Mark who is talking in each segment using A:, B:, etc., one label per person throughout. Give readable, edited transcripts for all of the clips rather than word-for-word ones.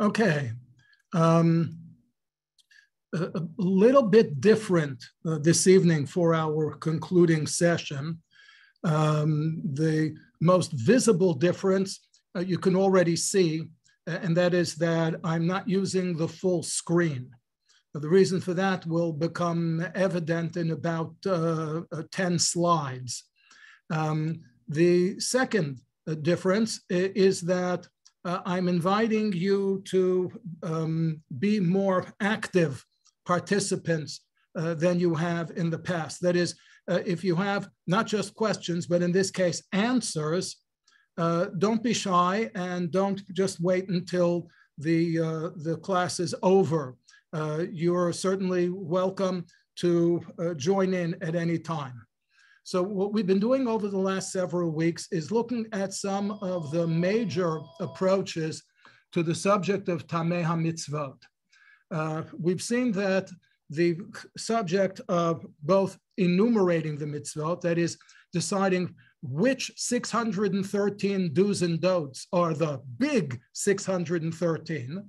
A: Okay. A little bit different this evening for our concluding session. The most visible difference you can already see, and that is that I'm not using the full screen. The reason for that will become evident in about 10 slides. The second difference is that I'm inviting you to be more active participants than you have in the past. That is, if you have not just questions, but in this case, answers, don't be shy and don't just wait until the class is over. You're certainly welcome to join in at any time. So what we've been doing over the last several weeks is looking at some of the major approaches to the subject of Tameh HaMitzvot. We've seen that the subject of both enumerating the mitzvot, that is deciding which 613 do's and don'ts are the big 613,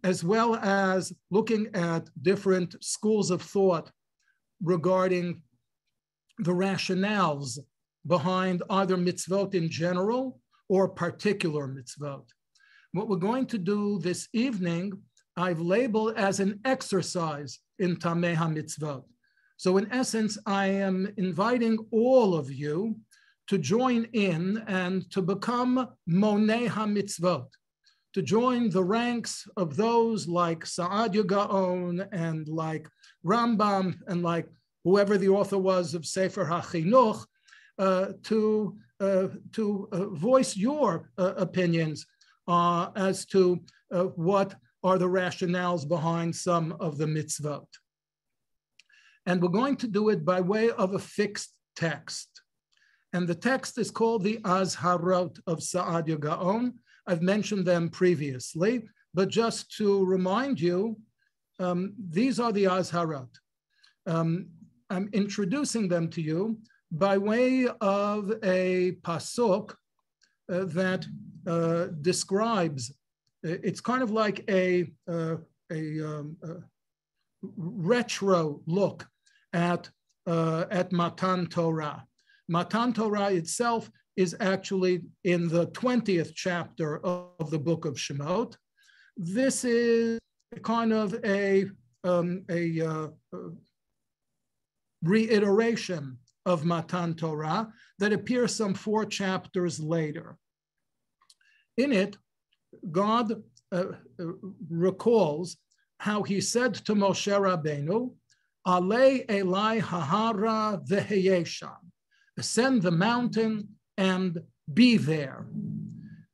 A: as well as looking at different schools of thought regarding the rationales behind either mitzvot in general or particular mitzvot. What we're going to do this evening, I've labeled as an exercise in Tameh HaMitzvot. So in essence, I am inviting all of you to join in and to become Monei HaMitzvot, to join the ranks of those like Saadia Gaon and like Rambam and like whoever the author was of Sefer HaChinuch, to voice your opinions as to what are the rationales behind some of the mitzvot. And we're going to do it by way of a fixed text. And the text is called the Azharot of Saadia Gaon. I've mentioned them previously, but just to remind you, these are the Azharot. I'm introducing them to you by way of a pasuk that describes, it's kind of like a retro look at Matan Torah. Matan Torah itself is actually in the 20th chapter of the book of Shemot. This is kind of a reiteration of Matan Torah that appears some 4 chapters later. In it, God recalls how he said to Moshe Rabbeinu, Alei Elai Hahara Veheyesham, ascend the mountain and be there.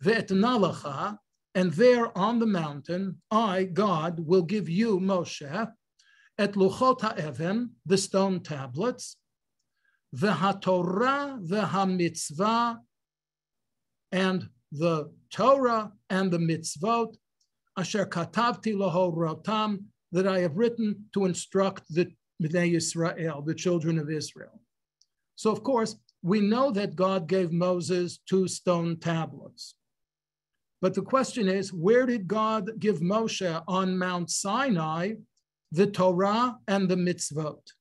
A: Ve'etnalacha, and there on the mountain, I, God, will give you, Moshe, et luchot ha'even, the stone tablets, v'hatorah v'hamitzvah, and the Torah and the mitzvot, asher katavti lahorotam, that I have written to instruct the Bnei Yisrael, the children of Israel. So of course, we know that God gave Moses 2 stone tablets. But the question is, where did God give Moshe on Mount Sinai the Torah and the mitzvot?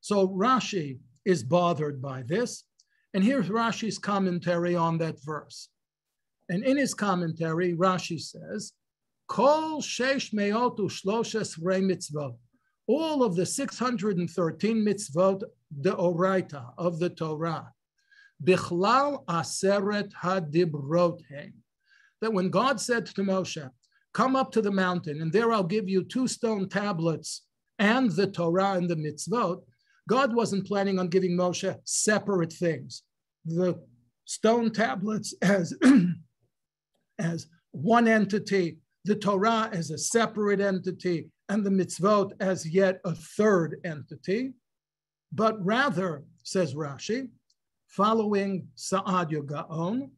A: So Rashi is bothered by this. And here's Rashi's commentary on that verse. And in his commentary, Rashi says, Kol sheish meot u'shloshes rei mitzvot. All of the 613 mitzvot deoraita of the Torah, bichlal aseret hadibrot heim. That when God said to Moshe, come up to the mountain and there I'll give you 2 stone tablets and the Torah and the mitzvot, God wasn't planning on giving Moshe separate things. The stone tablets as one entity, the Torah as a separate entity, and the mitzvot as yet a third entity. But rather, says Rashi, following Saadia Gaon,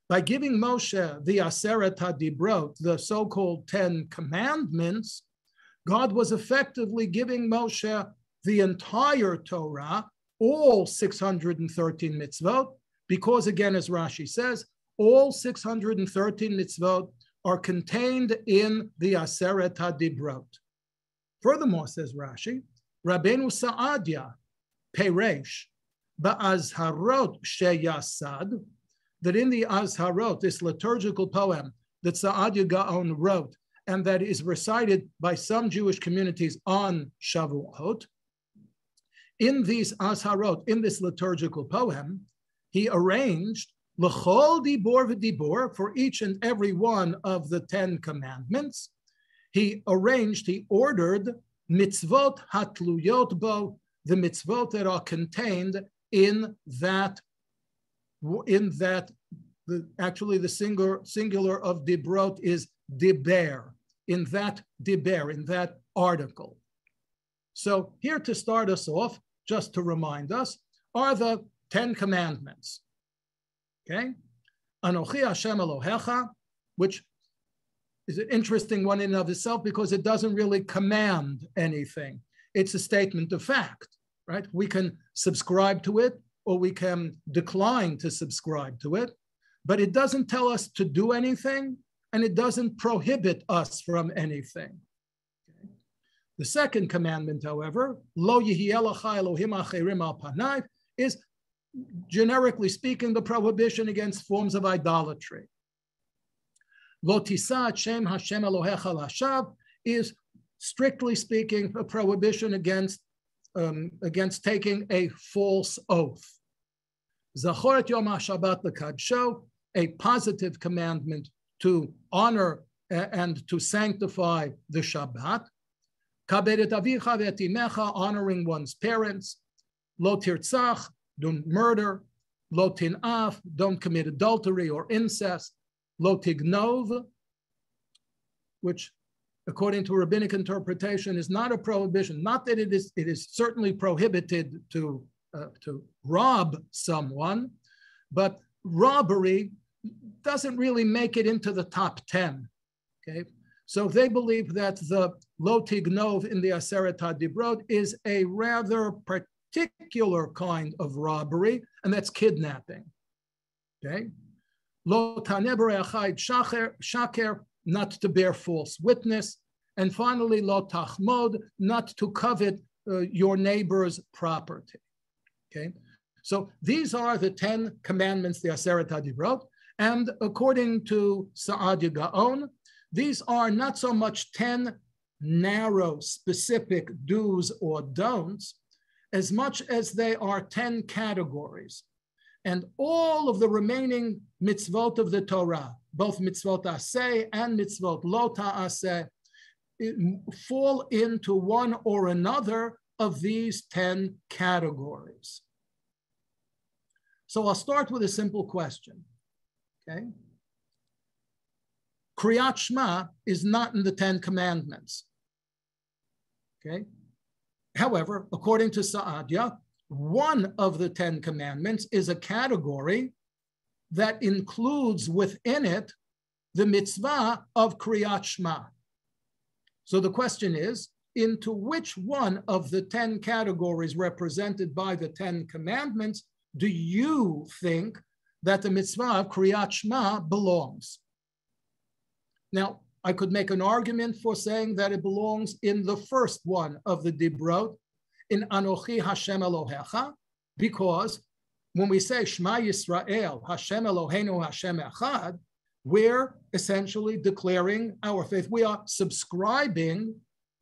A: by giving Moshe the Aseret HaDibrot, the so-called 10 Commandments, God was effectively giving Moshe the entire Torah, all 613 mitzvot, because again, as Rashi says, all 613 mitzvot are contained in the Aseret HaDibrot. Furthermore, says Rashi, Rabbeinu Saadia Peresh Ba'azharot Sheyasad, that in the Azharot, this liturgical poem that Saadia Gaon wrote and that is recited by some Jewish communities on Shavuot, in these Azharot, in this liturgical poem, he arranged L'chol dibor v'dibor, for each and every one of the 10 commandments. He ordered mitzvot hatluyot bo, the mitzvot that are contained in that, actually the singular of dibrot is diber, in that article. So here to start us off, just to remind us, are the 10 commandments. Okay? Anochi Hashem Elohecha, which is an interesting one in and of itself because it doesn't really command anything. It's a statement of fact, right? We can subscribe to it or we can decline to subscribe to it, but it doesn't tell us to do anything and it doesn't prohibit us from anything. Okay? The second commandment, however, Lo Yihiyeh Lecha Elohim Acherim Al Panai, is generically speaking, the prohibition against forms of idolatry. Lo tisa Shem Hashem Elohecha Lashav is, strictly speaking, a prohibition against taking a false oath. Zachor et Yom HaShabbat L'Kadsho, a positive commandment to honor and to sanctify the Shabbat. Kabed et avicha ve'et imecha, honoring one's parents. Lo tirtzach, don't murder. Lo tin'af, don't commit adultery or incest. Lo tignov, which according to rabbinic interpretation is not a prohibition. Not that it is certainly prohibited to rob someone, but robbery doesn't really make it into the top 10. Okay, so they believe that the lo tignov in the Aseret HaDibrot is a rather particular kind of robbery, and that's kidnapping. Okay, lo taneh b're'achai shaker, not to bear false witness, and finally lo tachmod, not to covet your neighbor's property. Okay, so these are the 10 commandments, the Aseret HaDibrot, and according to Saadia Gaon, these are not so much 10 narrow, specific do's or don'ts, as much as they are 10 categories. And all of the remaining mitzvot of the Torah, both mitzvot aseh and mitzvot lo ta'aseh, fall into one or another of these 10 categories. So I'll start with a simple question. Okay? Kriyat Shema is not in the 10 commandments. Okay? However, according to Saadia, one of the 10 commandments is a category that includes within it the mitzvah of Kriyat Shema. So the question is, into which one of the 10 categories represented by the 10 commandments do you think that the mitzvah of Kriyat Shema belongs? Now, I could make an argument for saying that it belongs in the first one of the Dibrot, in Anochi Hashem Elohecha, because when we say Shema Yisrael, Hashem Eloheinu Hashem Echad, we're essentially declaring our faith. We are subscribing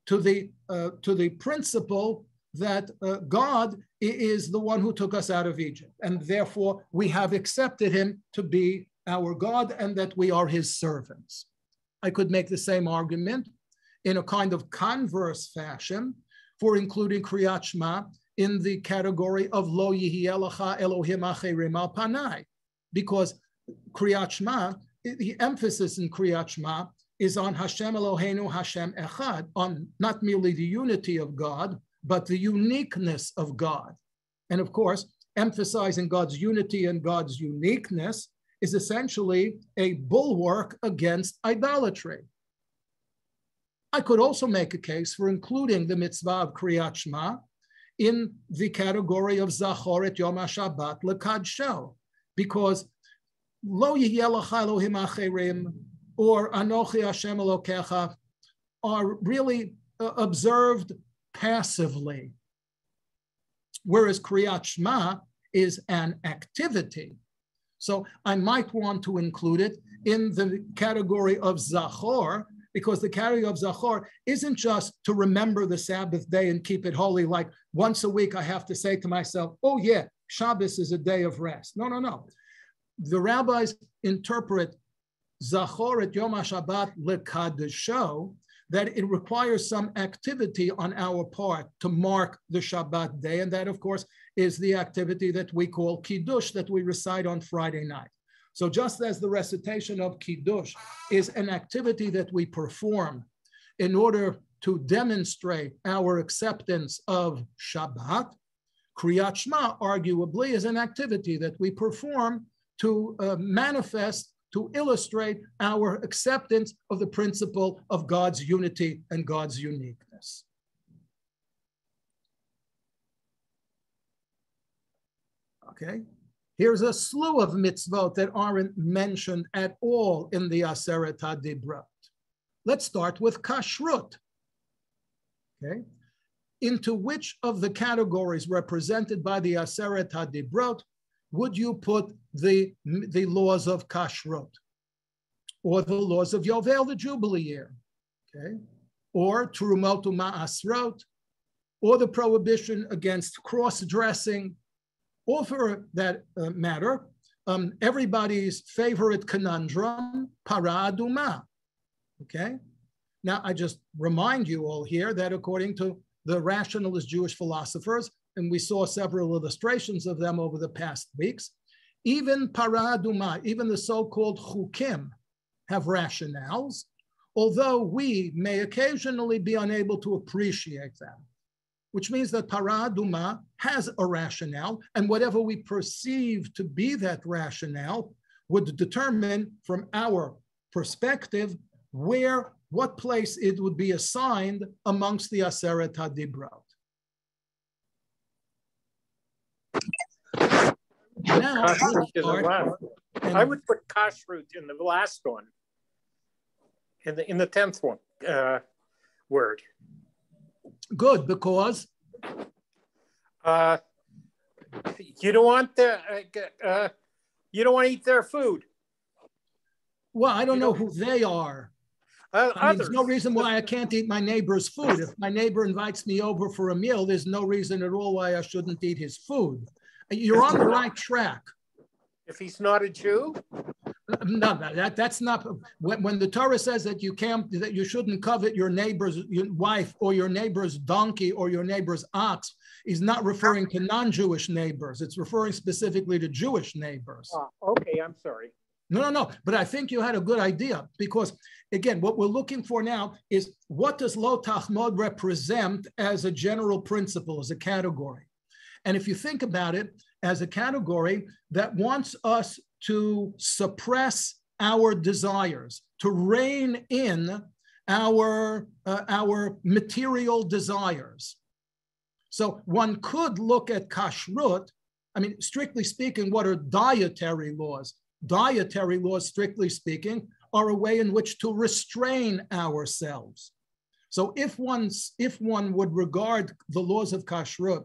A: to the principle that God is the one who took us out of Egypt, and therefore we have accepted him to be our God and that we are his servants. I could make the same argument in a kind of converse fashion for including Kriyat Shema in the category of Lo Yihiyeh Lecha Elohim Acherim Al Panai, because Kriyat Shema, the emphasis in Kriyat Shema is on Hashem Eloheinu Hashem Echad, on not merely the unity of God, but the uniqueness of God. And of course, emphasizing God's unity and God's uniqueness is essentially a bulwark against idolatry. I could also make a case for including the mitzvah of Kriyat Shema in the category of Zachor et Yom HaShabbat L'Kadsho, because Lo Yihiyeh Lecha Elohim Acherim or Anochi Hashem Elokecha are really observed passively, whereas Kriyat Shema is an activity. So I might want to include it in the category of Zachor, because the category of Zachor isn't just to remember the Sabbath day and keep it holy, like once a week I have to say to myself, oh yeah, Shabbos is a day of rest. No, no, no. The rabbis interpret Zachor et Yom HaShabbat lekadesho, that it requires some activity on our part to mark the Shabbat day. And that, of course, is the activity that we call Kiddush, that we recite on Friday night. So just as the recitation of Kiddush is an activity that we perform in order to demonstrate our acceptance of Shabbat, Kriyat Shema arguably is an activity that we perform to manifest, to illustrate our acceptance of the principle of God's unity and God's uniqueness. Okay, here's a slew of mitzvot that aren't mentioned at all in the Aseret HaDibrot. Let's start with kashrut. Okay, into which of the categories represented by the Aseret HaDibrot would you put the laws of kashrut, or the laws of Yovel, the Jubilee year, okay, or Terumot Ma'asrot, or the prohibition against cross-dressing, or for that matter, everybody's favorite conundrum, para aduma, okay? Now, I just remind you all here that according to the rationalist Jewish philosophers, and we saw several illustrations of them over the past weeks, even para aduma, even the so-called chukim, have rationales, although we may occasionally be unable to appreciate them, which means that para aduma has a rationale, and whatever we perceive to be that rationale would determine from our perspective what place it would be assigned amongst the Aseret HaDibrot. Now,
B: I would put kashrut in the last one, in the 10th one word.
A: Good, because
B: you don't want you don't want to eat their food.
A: Well, I don't know who they are. I mean, there's no reason why I can't eat my neighbor's food. If my neighbor invites me over for a meal, there's no reason at all why I shouldn't eat his food. You're on the right track.
B: If he's not a Jew?
A: No, that's not. When the Torah says that you shouldn't covet your neighbor's wife or your neighbor's donkey or your neighbor's ox, is not referring to non-Jewish neighbors. It's referring specifically to Jewish neighbors.
B: Okay, I'm sorry.
A: No. But I think you had a good idea, because again, what we're looking for now is what does lo tachmod represent as a general principle, as a category. And if you think about it as a category that wants us to suppress our desires, to rein in our material desires. So one could look at kashrut. I mean, strictly speaking, what are dietary laws? Dietary laws, strictly speaking, are a way in which to restrain ourselves. So if one would regard the laws of kashrut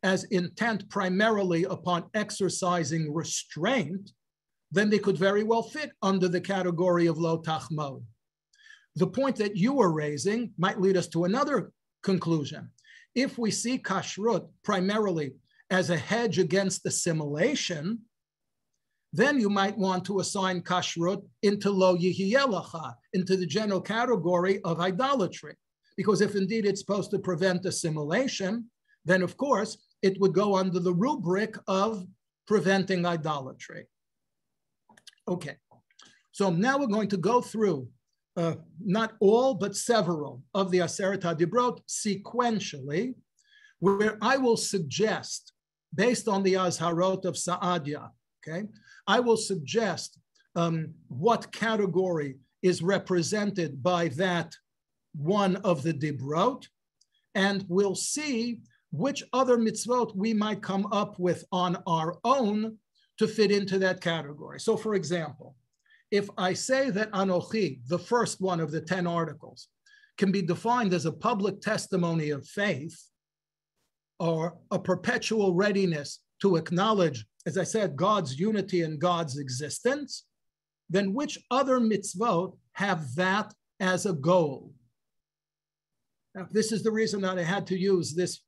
A: as intent primarily upon exercising restraint, then they could very well fit under the category of lo tachmod. The point that you were raising might lead us to another conclusion. If we see kashrut primarily as a hedge against assimilation, then you might want to assign kashrut into lo yihiyeh, into the general category of idolatry. Because if indeed it's supposed to prevent assimilation, then of course it would go under the rubric of preventing idolatry. Okay, so now we're going to go through not all, but several of the Aseret HaDibrot sequentially, where I will suggest, based on the Azharot of Saadia, okay, I will suggest what category is represented by that one of the Dibrot, and we'll see which other mitzvot we might come up with on our own to fit into that category. So for example, if I say that Anochi, the first one of the 10 articles, can be defined as a public testimony of faith or a perpetual readiness to acknowledge, as I said, God's unity and God's existence, then which other mitzvot have that as a goal? Now, this is the reason that I had to use this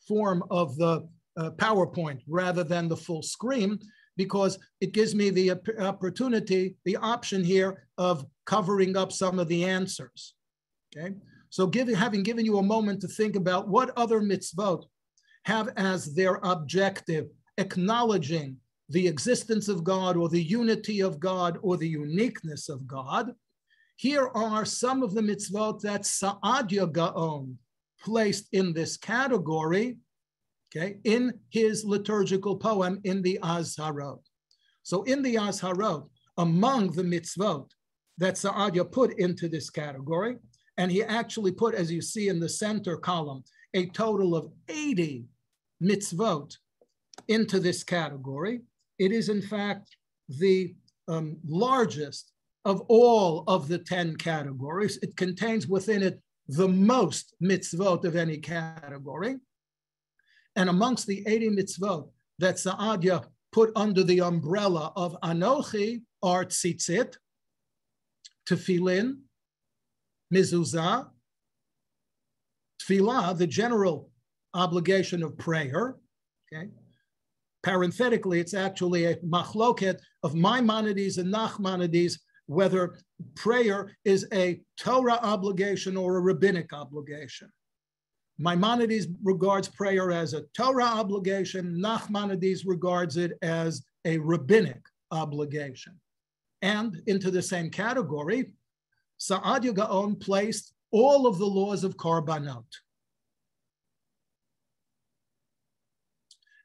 A: form of the PowerPoint rather than the full screen, because it gives me the opportunity, the option here of covering up some of the answers, okay? So having given you a moment to think about what other mitzvot have as their objective acknowledging the existence of God or the unity of God or the uniqueness of God, here are some of the mitzvot that Saadia Gaon placed in this category, okay, in his liturgical poem in the Azharot. So in the Azharot, among the mitzvot that Saadia put into this category, and he actually put, as you see in the center column, a total of 80 mitzvot into this category. It is in fact the largest of all of the 10 categories. It contains within it the most mitzvot of any category. And amongst the 80 mitzvot that Saadia put under the umbrella of Anochi are tzitzit, tefillin, mezuzah, tefillah, the general obligation of prayer, okay? Parenthetically, it's actually a machloket of Maimonides and Nachmanides, whether prayer is a Torah obligation or a rabbinic obligation. Maimonides regards prayer as a Torah obligation. Nachmanides regards it as a rabbinic obligation. And into the same category, Saadia Gaon placed all of the laws of Korbanot.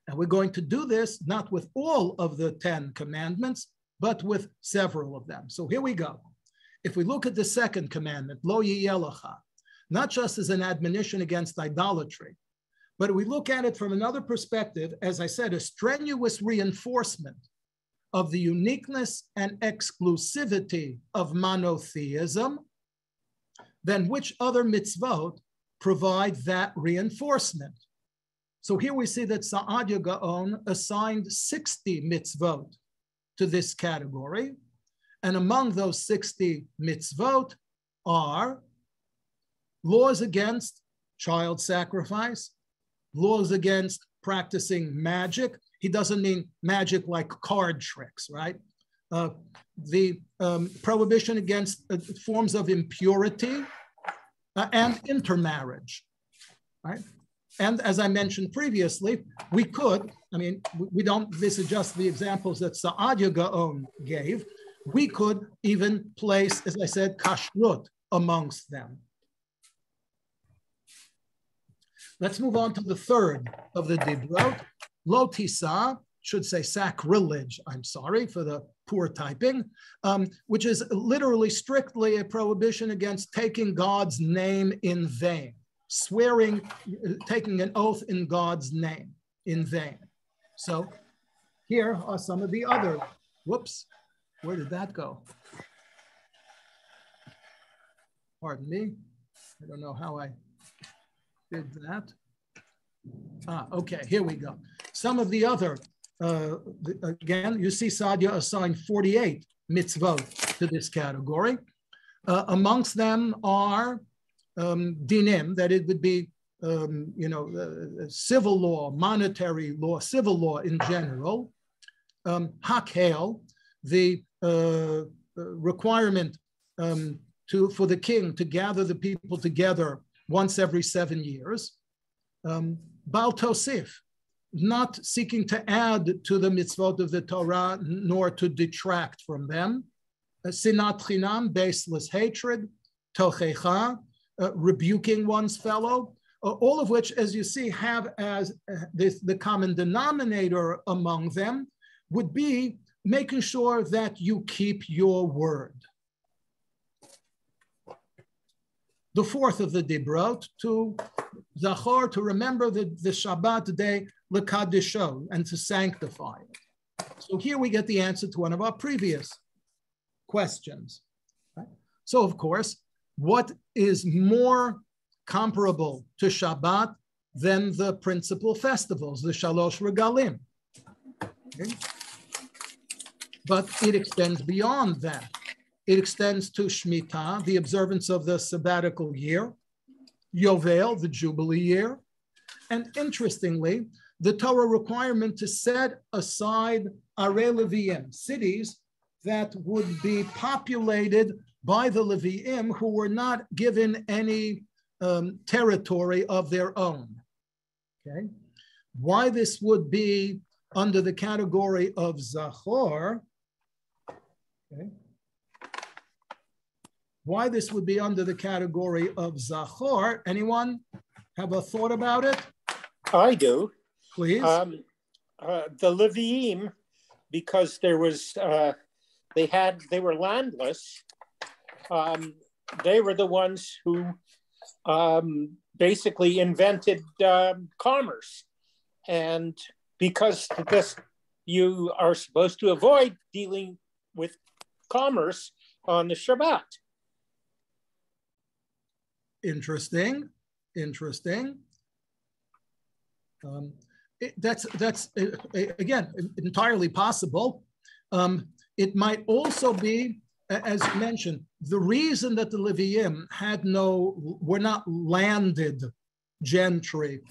A: And we're going to do this not with all of the 10 commandments, but with several of them. So here we go. If we look at the second commandment, Lo Yiyelecha, not just as an admonition against idolatry, but we look at it from another perspective, as I said, a strenuous reinforcement of the uniqueness and exclusivity of monotheism, then which other mitzvot provide that reinforcement? So here we see that Saadia Gaon assigned 60 mitzvot to this category. And among those 60 mitzvot are laws against child sacrifice, laws against practicing magic. He doesn't mean magic like card tricks, right? The prohibition against forms of impurity and intermarriage, right? And as I mentioned previously, we could, this is just the examples that Saadia Gaon gave. We could even place, as I said, kashrut amongst them. Let's move on to the third of the dibrot. Lo tisa, should say sacrilege, I'm sorry for the poor typing, which is literally strictly a prohibition against taking God's name in vain, swearing, taking an oath in God's name in vain. So here are some of the other, whoops, where did that go? Pardon me, I don't know how I did that. Okay, here we go. Some of the other, again, you see Saadia assigned 48 mitzvot to this category. Amongst them are dinim, that it would be, civil law, monetary law, civil law in general. Hakhel, the requirement for the king to gather the people together once every 7 years. Bal Tosif, not seeking to add to the mitzvot of the Torah nor to detract from them. Sinat chinam, baseless hatred. Tochecha, rebuking one's fellow. All of which, as you see, have as the common denominator among them would be making sure that you keep your word. The fourth of the dibrot, to zachor, to remember the Shabbat day, lekadisho, and to sanctify it. So here we get the answer to one of our previous questions. Right? So, of course, what is more comparable to Shabbat than the principal festivals, the Shalosh Regalim? Okay? But it extends beyond that. It extends to Shemitah, the observance of the sabbatical year, Yovel, the Jubilee year, and interestingly, the Torah requirement to set aside Arei Leviim, cities that would be populated by the Leviim who were not given any territory of their own. Okay, why this would be under the category of Zachor? Okay. Why this would be under the category of Zachor? Anyone have a thought about it?
B: I do.
A: Please.
B: The Leviim, because there was, they were landless. They were the ones who basically invented commerce, and because you are supposed to avoid dealing with commerce on the Shabbat.
A: Interesting. That's again entirely possible. It might also be, as you mentioned, the reason that the Leviim were not landed gentry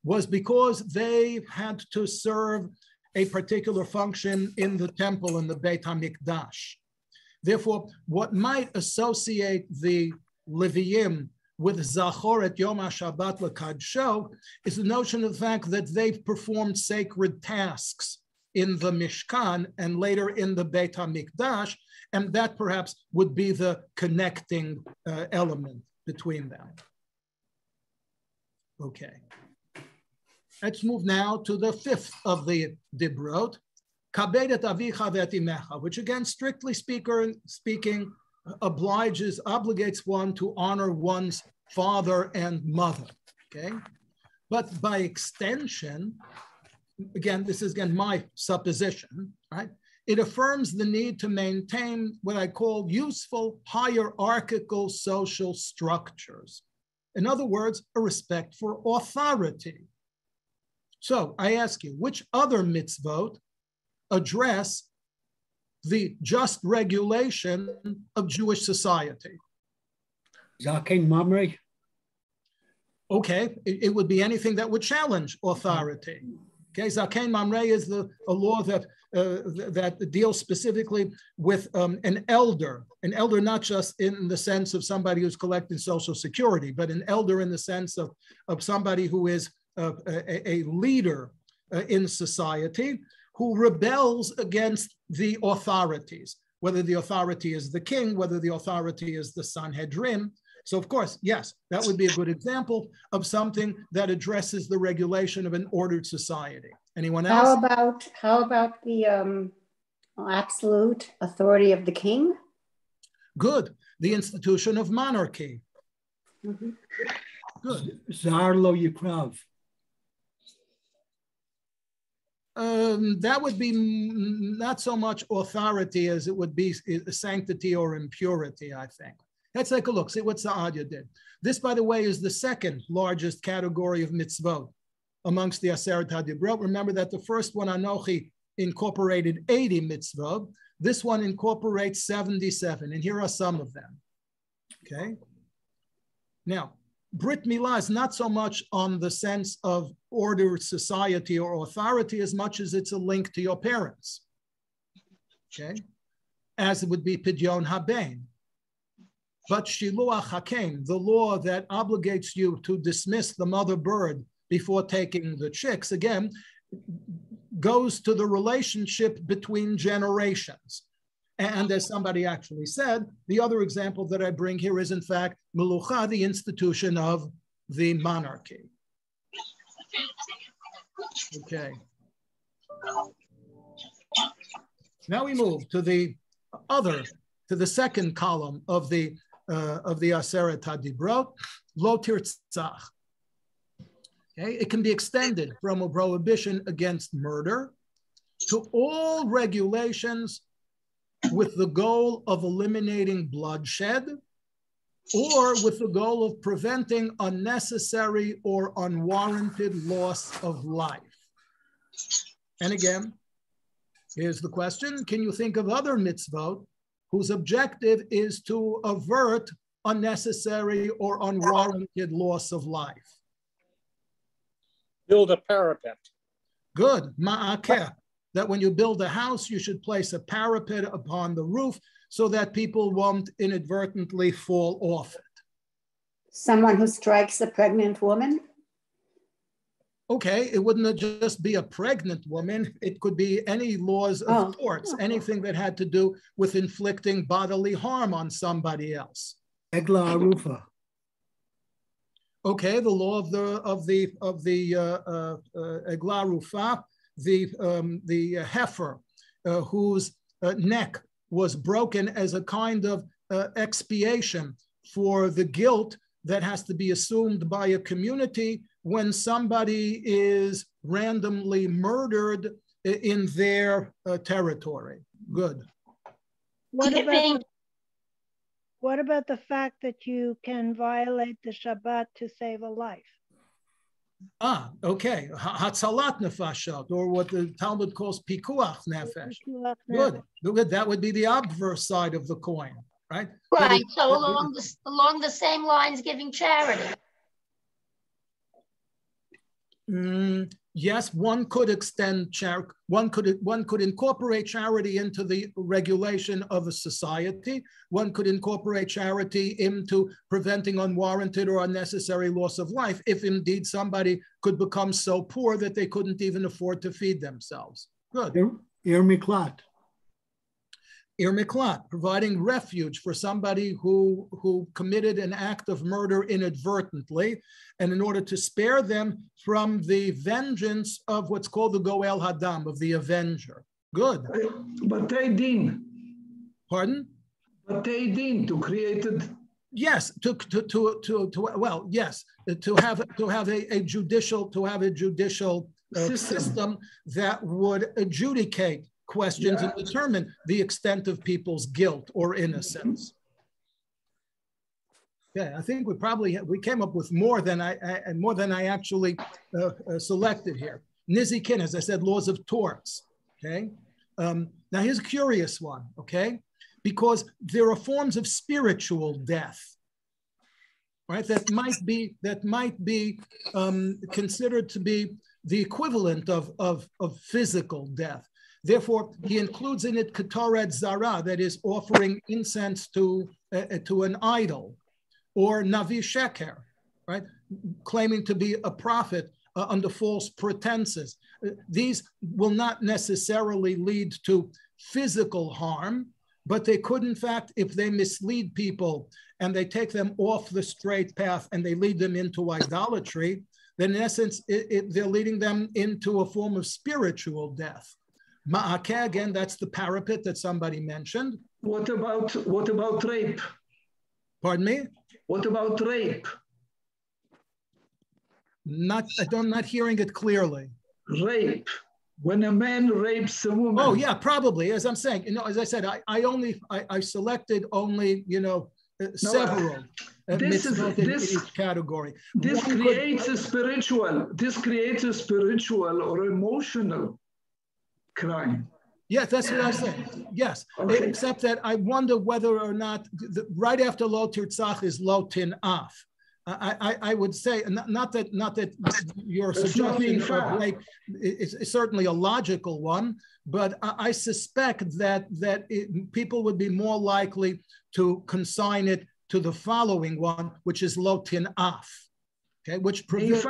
A: was because they had to serve a particular function in the temple, in the Beit HaMikdash. Therefore, what might associate the Leviim with Zachor et Yom HaShabbat L'Kadsho is the notion of the fact that they've performed sacred tasks in the Mishkan and later in the Beit HaMikdash, and that perhaps would be the connecting element between them. Okay. Let's move now to the fifth of the Dibrot, Kabed et avicha ve'et imecha, which again, strictly speaking, obligates one to honor one's father and mother, okay? But by extension, again, this is again my supposition, right? It affirms the need to maintain what I call useful hierarchical social structures. In other words, a respect for authority. So I ask you, which other mitzvot address the just regulation of Jewish society?
C: Zaken Mamre.
A: Okay, it would be anything that would challenge authority. Okay, Zaken Mamre is a law that deals specifically with an elder not just in the sense of somebody who's collecting Social Security, but an elder in the sense of somebody who is a leader in society who rebels against the authorities, whether the authority is the king, whether the authority is the Sanhedrin. So of course, yes, that would be a good example of something that addresses the regulation of an ordered society. Anyone else?
D: How about the absolute authority of the king?
A: Good. The institution of monarchy.
D: Mm-hmm.
A: Good.
C: Zarlo Yukrav.
A: That would be not so much authority as it would be sanctity or impurity, I think. Let's take a look, see what Saadia did. This, by the way, is the second largest category of mitzvot amongst the Aseret HaDibrot. Remember that the first one, Anochi, incorporated 80 mitzvot. This one incorporates 77, and here are some of them. Okay? Now, Brit Milah is not so much on the sense of ordered society or authority as much as it's a link to your parents, okay? As it would be Pidyon Haben. But Shiluach Hakem, the law that obligates you to dismiss the mother bird before taking the chicks, again, goes to the relationship between generations. And as somebody actually said, the other example that I bring here is, in fact, Melucha, the institution of the monarchy. Okay. Now we move to the second column of the Aseret HaDibrot, Lo Tirtzach. Okay, it can be extended from a prohibition against murder to all regulations with the goal of eliminating bloodshed or with the goal of preventing unnecessary or unwarranted loss of life. And again, here's the question. Can you think of other mitzvot whose objective is to avert unnecessary or unwarranted loss of life?
B: Build a parapet.
A: Good. Ma'akeh. That when you build a house, you should place a parapet upon the roof so that people won't inadvertently fall off it.
D: Someone who strikes a pregnant woman?
A: Okay, it wouldn't just be a pregnant woman. It could be any laws of torts, anything that had to do with inflicting bodily harm on somebody else.
C: Egla Arufa.
A: Okay, the law of the Egla Arufa, the heifer whose neck was broken as a kind of expiation for the guilt that has to be assumed by a community when somebody is randomly murdered in their territory. Good.
E: What about the fact that you can violate the Shabbat to save a life?
A: Okay. Hatzalat nefashot, or what the Talmud calls pikuach nefesh. Good. Good. That would be the obverse side of the coin, right?
F: Right. So along the same lines, giving charity.
A: Yes, one could extend charity. One could incorporate charity into the regulation of a society. One could incorporate charity into preventing unwarranted or unnecessary loss of life, if indeed somebody could become so poor that they couldn't even afford to feed themselves. Good.
C: Ir miklat.
A: Ir miklat, providing refuge for somebody who committed an act of murder inadvertently, and in order to spare them from the vengeance of what's called the Goel Hadam, of the avenger. Good.
G: Batei din.
A: Pardon?
G: Batei din, to create it.
A: Yes, to have a judicial system that would adjudicate questions and determine the extent of people's guilt or innocence. Okay, I think we came up with more than I actually selected here. Nizikin, as I said, laws of torts. Okay, now here's a curious one. Okay, because there are forms of spiritual death, right? That might be considered to be the equivalent of physical death. Therefore, he includes in it ketoret zara, that is offering incense to an idol, or navi sheker, right, claiming to be a prophet under false pretenses. These will not necessarily lead to physical harm, but they could, in fact, if they mislead people and they take them off the straight path and they lead them into idolatry, then in essence, they're leading them into a form of spiritual death. Ma'akeh, again, that's the parapet that somebody mentioned.
G: What about rape?
A: Pardon me?
G: What about rape?
A: I'm not hearing it clearly.
G: Rape. When a man rapes a woman.
A: Oh yeah, probably. As I'm saying, as I said, I selected only, several.
G: This
A: category.
G: This creates a spiritual or emotional crime.
A: Yes, that's what I was saying. Yes,
G: okay.
A: Except that I wonder whether or not right after lo tirtzach is lo tin'af. I would say not that your suggestion of rape is certainly a logical one, but I suspect that people would be more likely to consign it to the following one, which is lo tin'af, okay, which forbids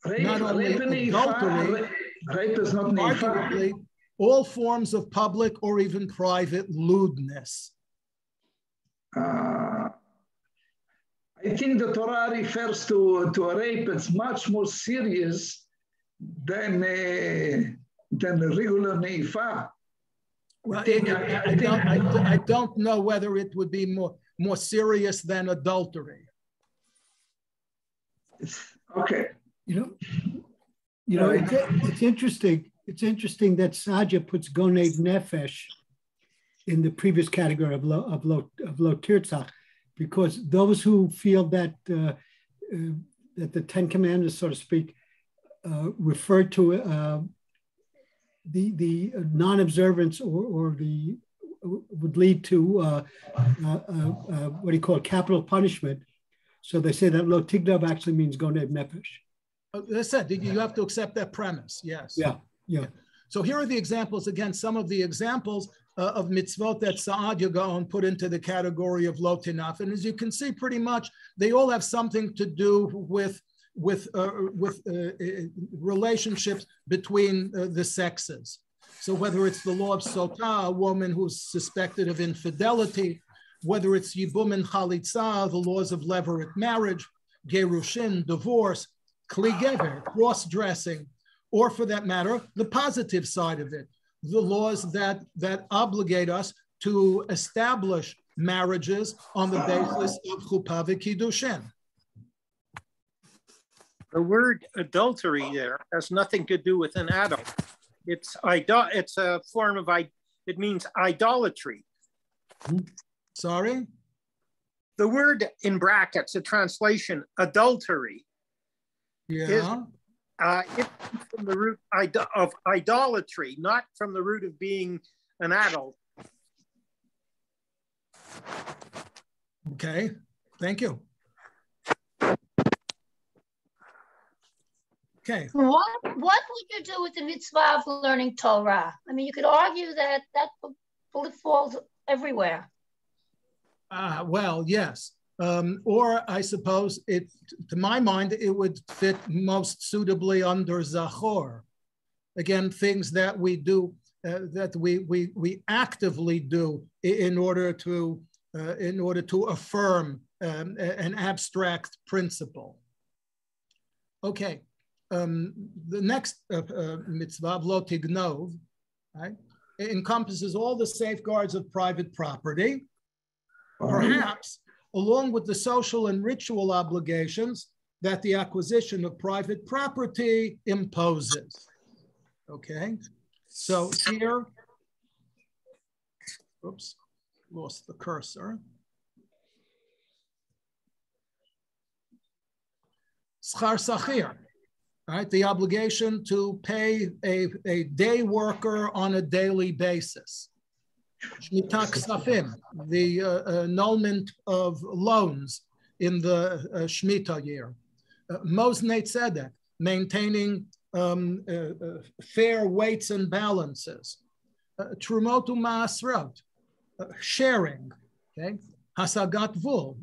A: not only adultery.
G: Rape is not
A: arguably all forms of public or even private lewdness.
G: I think the Torah refers to a rape that's much more serious than a regular neifa.
A: Well, I don't know whether it would be more serious than adultery.
G: Okay.
C: It's interesting. It's interesting that Saja puts Goneg Nefesh in the previous category of lo tirtzach, because those who feel that that the Ten Commandments, so to speak, refer to the non-observance or the would lead to what do you call it, capital punishment. So they say that lo tignav actually means goned nefesh.
A: As I said, you have to accept that premise. Yes.
C: Yeah.
A: So here are the examples. Again, some of the examples of mitzvot that Saadia Gaon put into the category of lo tinaf. And as you can see, pretty much they all have something to do with relationships between the sexes. So whether it's the law of sotah, a woman who's suspected of infidelity, whether it's yibum and chalitza, the laws of levirate marriage, gerushin, divorce, kli gever, cross-dressing, or for that matter, the positive side of it, the laws that obligate us to establish marriages on the basis of chuppah v'kiddushin.
B: The word adultery there has nothing to do with an adult. It's a form of, it means idolatry.
A: Sorry?
B: The word in brackets, a translation, adultery, is it's from the root of idolatry, not from the root of being an adult.
A: Okay, thank you. Okay.
F: What would you do with the mitzvah of learning Torah? I mean, you could argue that bullet falls everywhere.
A: Well, yes. Or I suppose to my mind, it would fit most suitably under Zachor. Again, things that we do, that we actively do in order to affirm an abstract principle. Okay. The next mitzvah, lo tignov, right, encompasses all the safeguards of private property, perhaps along with the social and ritual obligations that the acquisition of private property imposes. Okay, so here, oops, lost the cursor. Schar sachir. Right, the obligation to pay a day worker on a daily basis. Shmita ksafim, the annulment of loans in the Shemitah year. Moznei tzedek, maintaining fair weights and balances. Trumot u'ma'asrot, sharing. Okay, hasagat vul,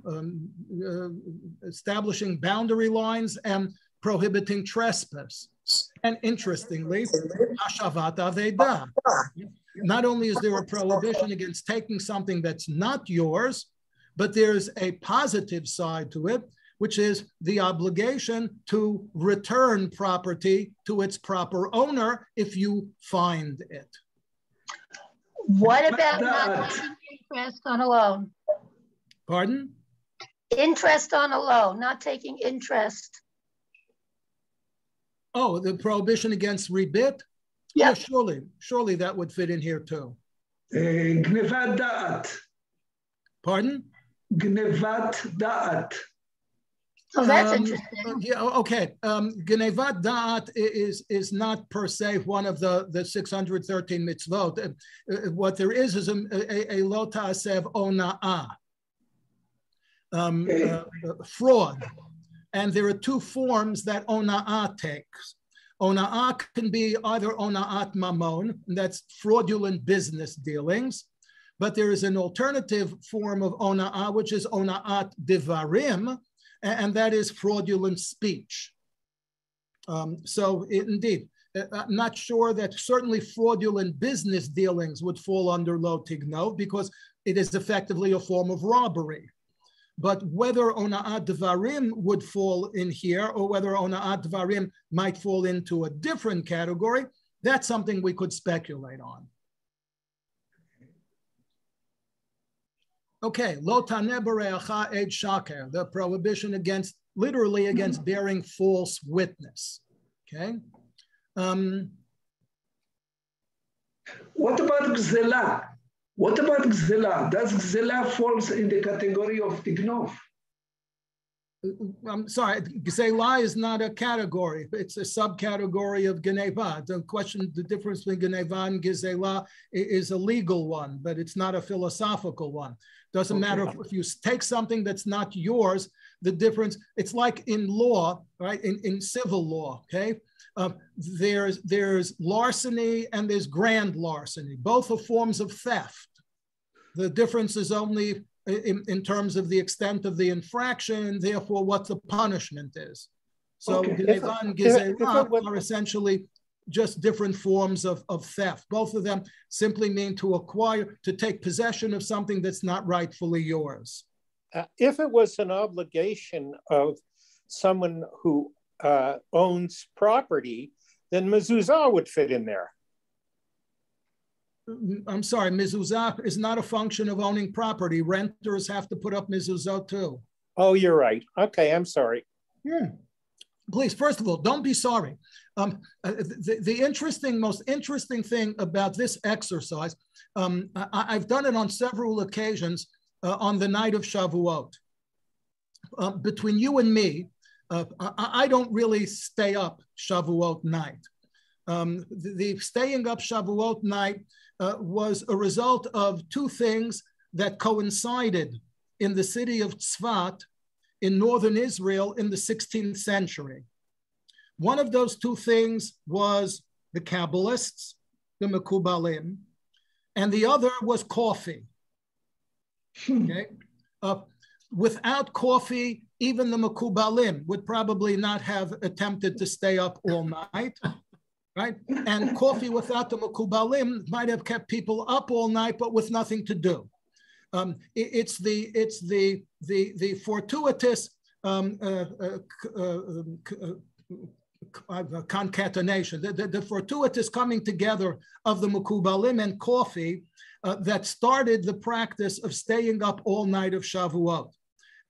A: establishing boundary lines and prohibiting trespass. And interestingly, hashavat aveda. Not only is there a prohibition against taking something that's not yours, but there's a positive side to it, which is the obligation to return property to its proper owner if you find it.
F: What about not taking interest on a loan?
A: Pardon?
F: Interest on a loan, not taking interest.
A: Oh, the prohibition against rebit?
F: Yeah.
A: Surely that would fit in here too.
G: Gnevat da'at.
A: Pardon?
G: Gnevat da'at.
F: Oh, that's interesting.
A: Yeah, okay. Gnevat da'at is not per se one of the 613 mitzvot. What there is a lo ta'aseh ona'ah, fraud. And there are two forms that ona'ah takes. Ona'ah can be either ona'at mamon, that's fraudulent business dealings, but there is an alternative form of ona'ah, which is ona'at divarim, and that is fraudulent speech. Indeed, I'm not sure that certainly fraudulent business dealings would fall under lo tignov because it is effectively a form of robbery. But whether ona'at dvarim would fall in here or whether ona'at dvarim might fall into a different category, that's something we could speculate on. Okay, lo taneh b'reacha ed shaker, the prohibition against, literally against bearing false witness. Okay.
G: What about gzela? What about Gzela? Does Gzela falls in the category of Tignov?
A: I'm sorry, Gzela is not a category. It's a subcategory of Geneva. The question, the difference between Geneva and Gzela is a legal one, but it's not a philosophical one. Doesn't matter if you take something that's not yours, the difference, it's like in law, right? In civil law, okay? There's larceny and there's grand larceny. Both are forms of theft. The difference is only in terms of the extent of the infraction, and therefore what the punishment is. So Geneva and Gzela are essentially just different forms of theft. Both of them simply mean to acquire, to take possession of something that's not rightfully yours.
B: If it was an obligation of someone who owns property, then mezuzah would fit in there.
A: I'm sorry, mezuzah is not a function of owning property. Renters have to put up mezuzah too.
B: Oh, you're right. Okay, I'm sorry.
A: Yeah. Please, first of all, don't be sorry. The most interesting thing about this exercise, I've done it on several occasions on the night of Shavuot. Between you and me, I don't really stay up Shavuot night. The staying up Shavuot night was a result of two things that coincided in the city of Tzfat in northern Israel in the 16th century. One of those two things was the Kabbalists, the Mekubalim, and the other was coffee. Okay? Without coffee, even the Mekubalim would probably not have attempted to stay up all night. Right? And coffee without the Mekubalim might have kept people up all night, but with nothing to do. It's the fortuitous concatenation, the fortuitous coming together of the Mekubalim and coffee that started the practice of staying up all night of Shavuot.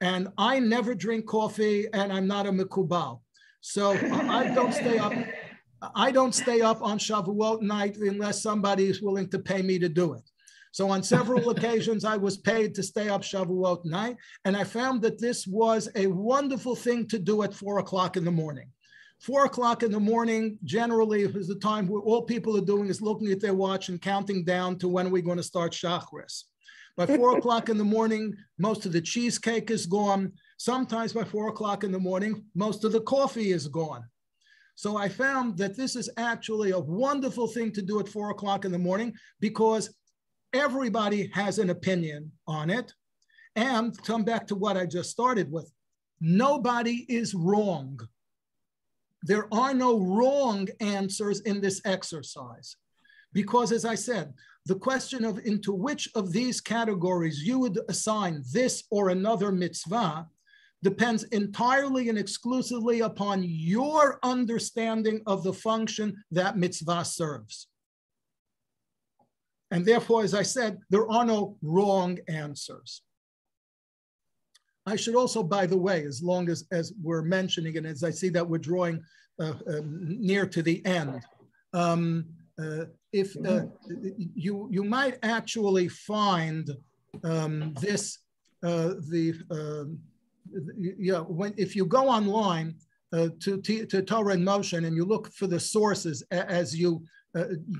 A: And I never drink coffee, and I'm not a Mekubal, so I don't stay up. I don't stay up on Shavuot night unless somebody is willing to pay me to do it. So on several occasions, I was paid to stay up Shavuot night, and I found that this was a wonderful thing to do at 4 o'clock in the morning. 4 o'clock in the morning generally is the time where all people are doing is looking at their watch and counting down to when we're going to start Shachris. By 4 o'clock in the morning, most of the cheesecake is gone. Sometimes by 4 o'clock in the morning, most of the coffee is gone. So I found that this is actually a wonderful thing to do at 4 o'clock in the morning because everybody has an opinion on it. And come back to what I just started with, nobody is wrong. There are no wrong answers in this exercise. Because as I said, the question of into which of these categories you would assign this or another mitzvah depends entirely and exclusively upon your understanding of the function that mitzvah serves. And therefore, as I said, there are no wrong answers. I should also, by the way, as long as we're mentioning it, as I see that we're drawing near to the end, if you might actually find this, if you go online to Torah in Motion and you look for the sources as you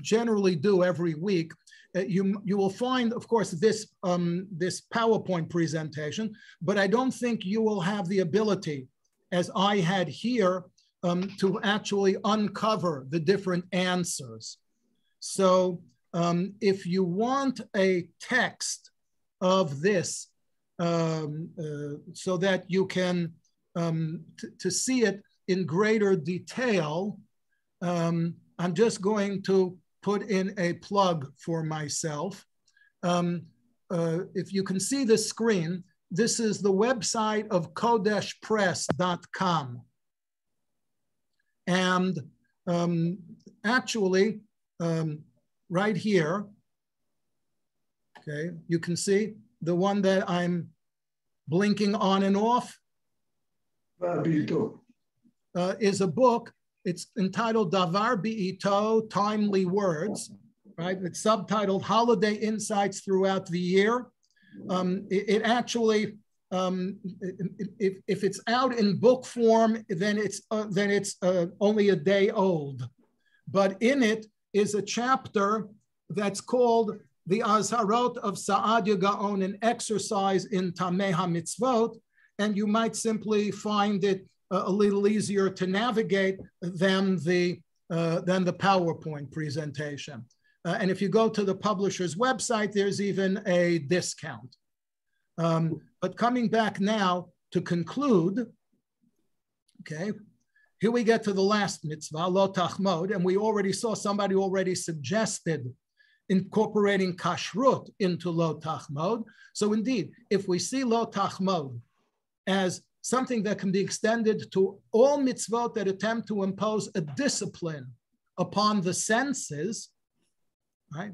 A: generally do every week, you will find, of course, this PowerPoint presentation, but I don't think you will have the ability, as I had here, to actually uncover the different answers. So if you want a text of this so that you can to see it in greater detail, I'm just going to put in a plug for myself. If you can see the screen, this is the website of kodeshpress.com. And actually, right here, okay, you can see the one that I'm blinking on and off is a book. It's entitled Davar Bi'ito, Timely Words. right? It's subtitled Holiday Insights Throughout the Year. It actually, if it's out in book form, then it's only a day old. But in it is a chapter that's called The Azharot of Saadia Gaon, an exercise in Tamei HaMitzvot, and you might simply find it a little easier to navigate than the PowerPoint presentation. And if you go to the publisher's website, there's even a discount. But coming back now to conclude, okay, here we get to the last mitzvah, lo tachmod, and we already saw somebody already suggested incorporating kashrut into lo tachmod. So indeed, if we see lo tachmod as something that can be extended to all mitzvot that attempt to impose a discipline upon the senses, right?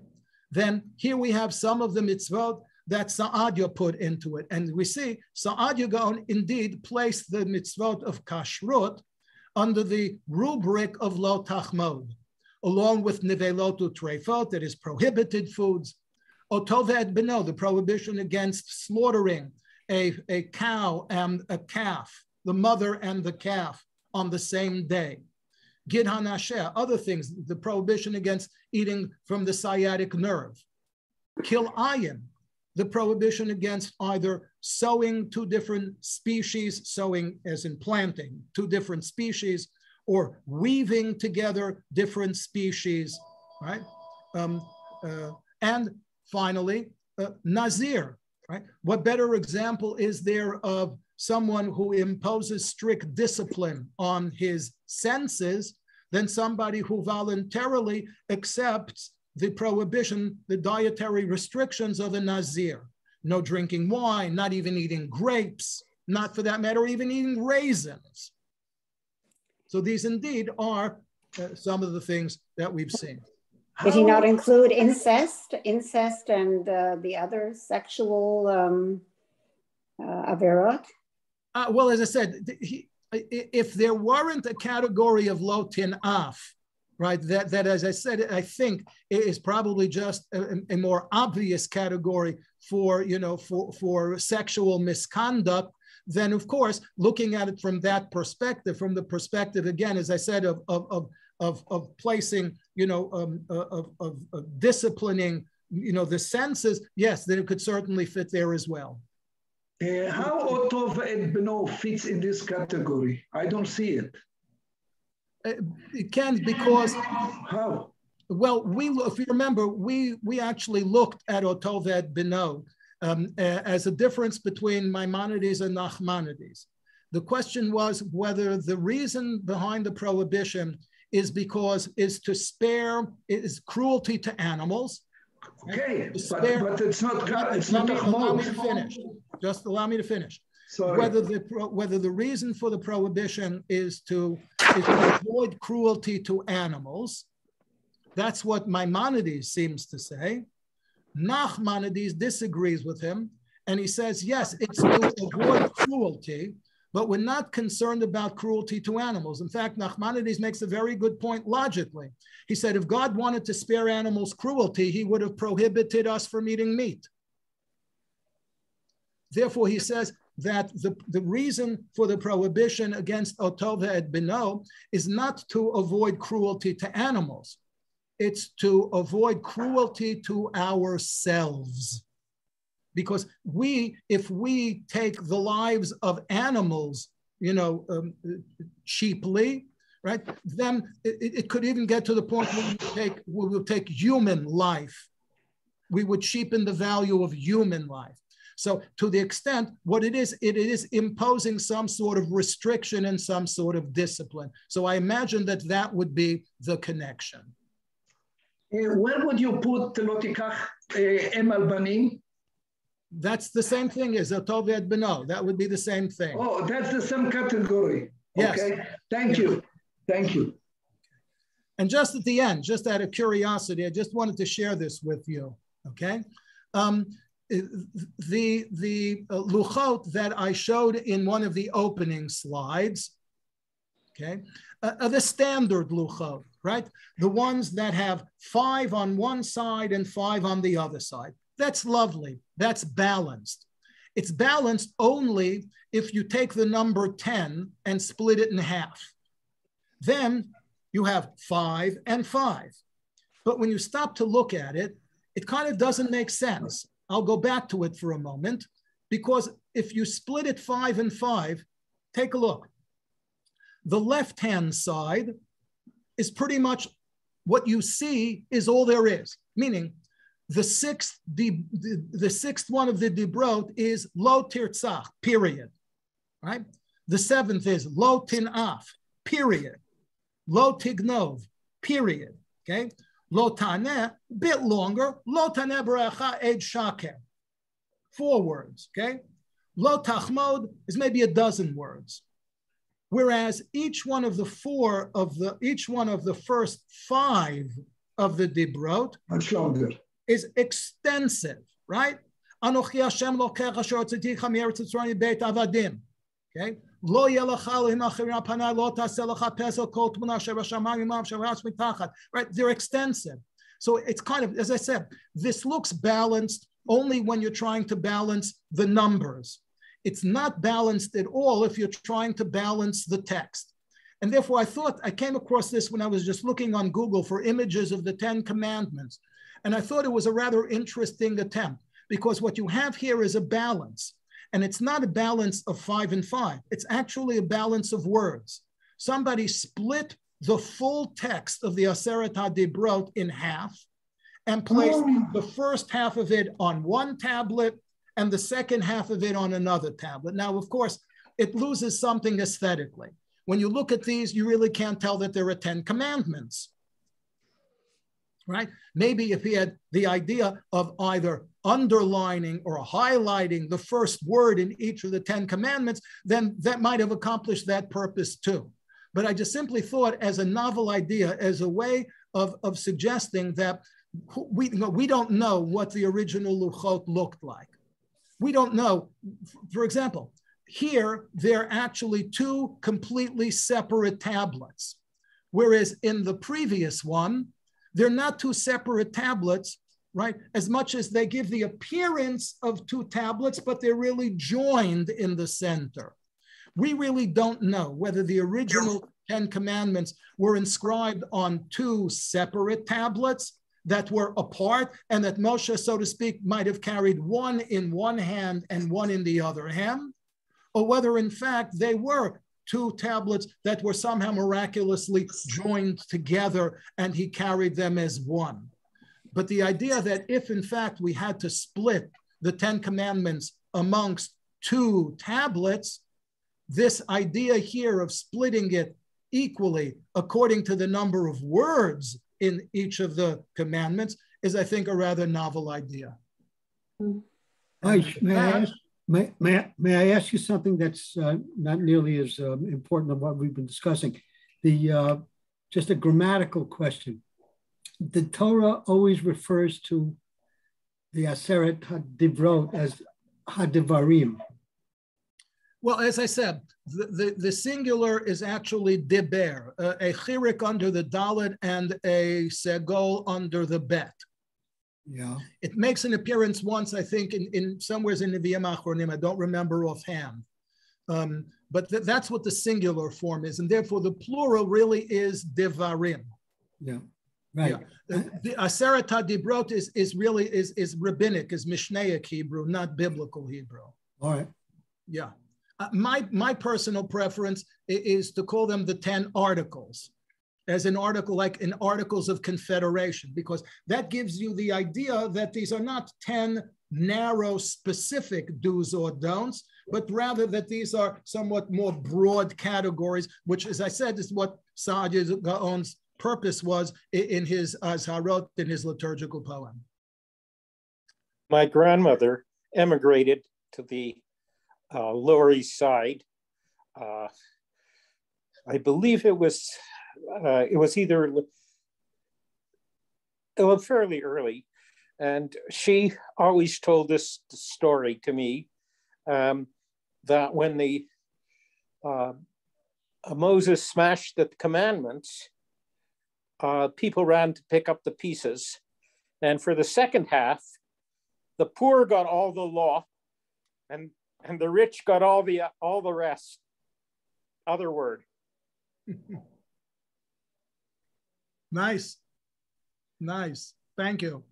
A: Then here we have some of the mitzvot that Saadia put into it. And we see Saadia Gaon indeed placed the mitzvot of kashrut under the rubric of lo tachmod, along with nivelotu treifot, that is prohibited foods, otoved beno, the prohibition against slaughtering a cow and a calf, the mother and the calf, on the same day. Gid hanasheh, other things, the prohibition against eating from the sciatic nerve. Kil ayin, the prohibition against either sowing two different species, sowing as in planting two different species, or weaving together different species, right? And finally, nazir, right? What better example is there of someone who imposes strict discipline on his senses than somebody who voluntarily accepts the prohibition, the dietary restrictions of a nazir? No drinking wine, not even eating grapes, not for that matter, even eating raisins. So these indeed are some of the things that we've seen.
D: Did he not include incest and the other sexual averot?
A: Well, as I said, if there weren't a category of lo tin'af, right, that as I said, I think is probably just a more obvious category for, for sexual misconduct, then of course, looking at it from that perspective, from the perspective, again, as I said, of placing, of disciplining, the senses, yes, then it could certainly fit there as well.
G: How Otov and Beno fits in this category? I don't see it.
A: It can, because
G: how?
A: Well, if you remember, we actually looked at Otoved Beno as a difference between Maimonides and Nachmanides. The question was whether the reason behind the prohibition is to spare cruelty to animals.
G: Okay, but it's not.
A: Allow me to finish. Just allow me to finish.
G: Sorry.
A: Whether the reason for the prohibition is to avoid cruelty to animals. That's what Maimonides seems to say. Nachmanides disagrees with him, and he says, yes, it's to avoid cruelty, but we're not concerned about cruelty to animals. In fact, Nachmanides makes a very good point logically. He said, if God wanted to spare animals cruelty, he would have prohibited us from eating meat. Therefore, he says that the reason for the prohibition against Otova et Beno is not to avoid cruelty to animals. It's to avoid cruelty to ourselves. Because if we take the lives of animals, cheaply, right? Then it could even get to the point where we will take human life. We would cheapen the value of human life. So to the extent, what it is imposing some sort of restriction and some sort of discipline. So I imagine that would be the connection.
G: Where would you put lo tikach em al banim?
A: That's the same thing as Otov et Beno. That would be the same thing.
G: Oh, that's the same category.
A: Yes.
G: Okay. Thank you. Thank you.
A: And just at the end, just out of curiosity, I just wanted to share this with you. Okay. The luchot that I showed in one of the opening slides, okay, are the standard luchot, right? The ones that have 5 on one side and 5 on the other side. That's lovely. That's balanced. It's balanced only if you take the number 10 and split it in half. Then you have 5 and 5. But when you stop to look at it, it kind of doesn't make sense. I'll go back to it for a moment, because if you split it 5 and 5, take a look. The left-hand side is pretty much what you see is all there is, meaning the sixth one of the dibrot is lo tirtzach, period, right? The 7th is lo tinaf, period. Lo tignov, period, okay? Lo taneh, bit longer, lo taneh b'recha ed shaker. 4 words, okay? Lo tachmod is maybe a dozen words. Whereas each one of the first 5 of the dibrot
G: much longer
A: is extensive, right? Anochi Hashem lokecha asher hotziticha me'eretz Mitzrayim beit avadim. Okay? Lo yelecha Elohim achirim panai lo taseh lecha pesel kol tmuna asher b'shamayim imav asher ras mitachat. Right? They're extensive. So it's kind of, as I said, this looks balanced only when you're trying to balance the numbers. It's not balanced at all if you're trying to balance the text. And therefore, I came across this when I was just looking on Google for images of the 10 Commandments. And I thought it was a rather interesting attempt, because what you have here is a balance. And it's not a balance of 5 and 5. It's actually a balance of words. Somebody split the full text of the Aseret HaDibrot in half and placed the first half of it on one tablet and the second half of it on another tablet. Now, of course, it loses something aesthetically. When you look at these, you really can't tell that there are 10 commandments, right? Maybe if he had the idea of either underlining or highlighting the first word in each of the 10 commandments, then that might have accomplished that purpose too. But I just simply thought, as a novel idea, as a way of suggesting that we don't know what the original luchot looked like. We don't know. For example, here, they're actually 2 completely separate tablets, whereas in the previous one, they're not 2 separate tablets, right? As much as they give the appearance of 2 tablets, but they're really joined in the center. We really don't know whether the original 10 commandments were inscribed on 2 separate tablets that were apart, and that Moshe, so to speak, might have carried one in one hand and one in the other hand, or whether in fact they were 2 tablets that were somehow miraculously joined together and he carried them as one. But the idea that if in fact we had to split the 10 commandments amongst 2 tablets, this idea here of splitting it equally according to the number of words in each of the commandments is, I think, a rather novel idea.
C: May I ask you something that's not nearly as important as what we've been discussing? Just a grammatical question. The Torah always refers to the Aseret HaDivrot as HaDivarim.
A: Well, as I said, the singular is actually diber, a chirik under the dalet and a segol under the bet.
C: Yeah.
A: It makes an appearance once, I think, in somewhere in the Nevi'im Achronim. I don't remember offhand. But that's what the singular form is. And therefore, the plural really is divarim.
C: Yeah, right.
A: Yeah. The Aseret HaDibrot is really rabbinic, is Mishnaic Hebrew, not biblical Hebrew.
C: All right.
A: Yeah. My personal preference is to call them the 10 articles, as an article, like in Articles of Confederation, because that gives you the idea that these are not 10 narrow, specific do's or don'ts, but rather that these are somewhat more broad categories, which, as I said, is what Saadia Gaon's purpose was in his Azharot, in his liturgical poem.
B: My grandmother emigrated to the Lower East Side. I believe it was either fairly early, and she always told this story to me, that when the Moses smashed the commandments, people ran to pick up the pieces. And for the second half, the poor got all the law, and the rich got all the rest. Other word.
A: Nice. Thank you.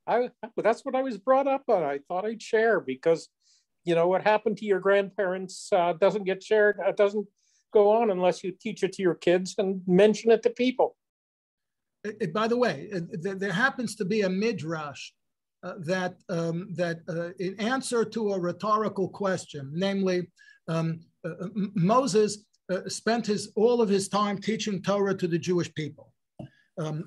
B: That's what I was brought up on. I thought I'd share because, you know, what happened to your grandparents doesn't get shared. It doesn't go on unless you teach it to your kids and mention it to people.
A: By the way, there happens to be a midrash that in answer to a rhetorical question, namely, Moses spent all of his time teaching Torah to the Jewish people.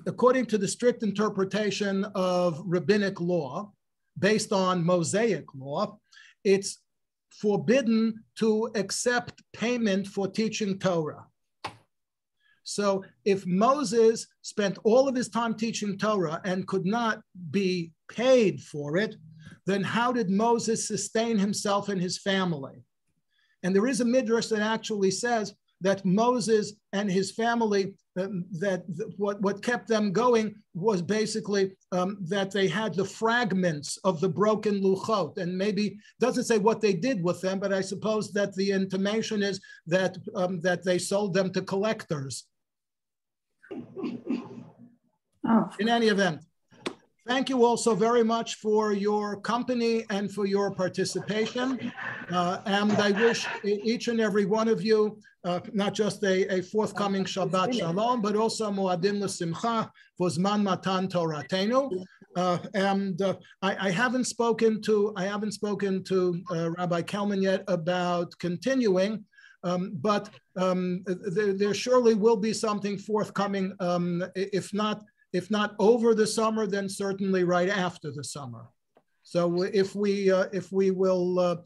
A: According to the strict interpretation of rabbinic law, based on Mosaic law, it's forbidden to accept payment for teaching Torah. So if Moses spent all of his time teaching Torah and could not be paid for it, then how did Moses sustain himself and his family? And there is a midrash that actually says that Moses and his family, what kept them going was basically that they had the fragments of the broken luchot, and maybe doesn't say what they did with them, but I suppose that the intimation is that they sold them to collectors.
D: Oh.
A: In any event, thank you all so very much for your company and for your participation. And I wish each and every one of you not just a forthcoming Shabbat Shalom, but also Moadim L'Simcha for Zman Matan Toratenu. And I haven't spoken to Rabbi Kelman yet about continuing. But there surely will be something forthcoming, if not over the summer, then certainly right after the summer. So if we will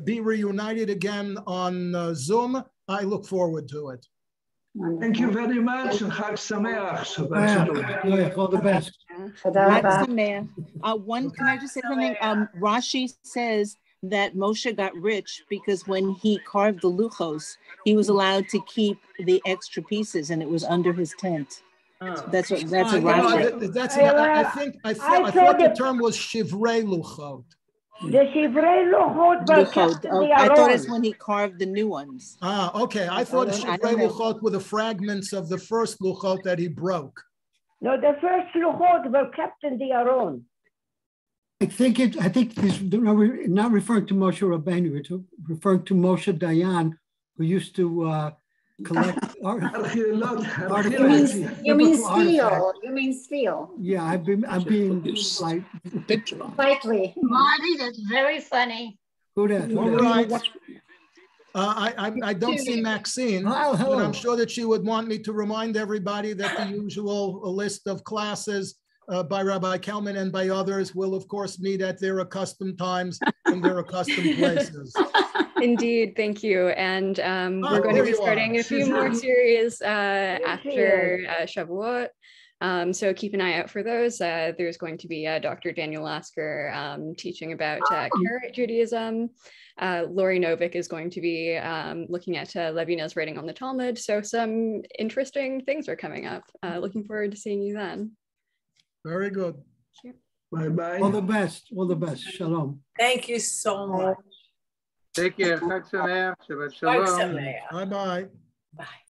A: be reunited again on Zoom, I look forward to it.
G: Thank you very much. Chag Sameach.
C: All the best.
H: Can I just say something? Rashi says that Moshe got rich because when he carved the luchos, he was allowed to keep the extra pieces, and it was under his tent. So that's what Rashi.
A: I thought the term was shivrei luchot.
E: The shivrei luchot were kept in the
H: I thought
E: aron.
H: it's when he carved the new ones.
A: Okay. I thought shivrei luchot were the fragments of the first luchot that he broke.
E: No, the first luchot were kept in the aron.
C: I think he's not referring to Moshe Rabbeinu, it's referring to Moshe Dayan, who used to collect artifacts.
D: You mean steel. You mean steel.
C: Yeah, I'm being like
D: Slightly.
F: Marty, that's very funny.
C: Who that?
A: All right. I don't see Maxine, but I'm sure that she would want me to remind everybody that the usual list of classes by Rabbi Kelman and by others will, of course, meet at their accustomed times and their accustomed places.
I: Indeed, thank you. And we're going to be starting a few more series after Shavuot. So keep an eye out for those. There's going to be Dr. Daniel Lasker teaching about Karaite Judaism. Lori Novick is going to be looking at Levinas writing on the Talmud. So some interesting things are coming up. Looking forward to seeing you then.
A: Very good.
G: Bye-bye.
C: All the best. All the best. Shalom.
J: Thank you so much.
B: Take care. Chag Sameach. Shabbat Shalom.
A: Bye-bye.
J: Bye.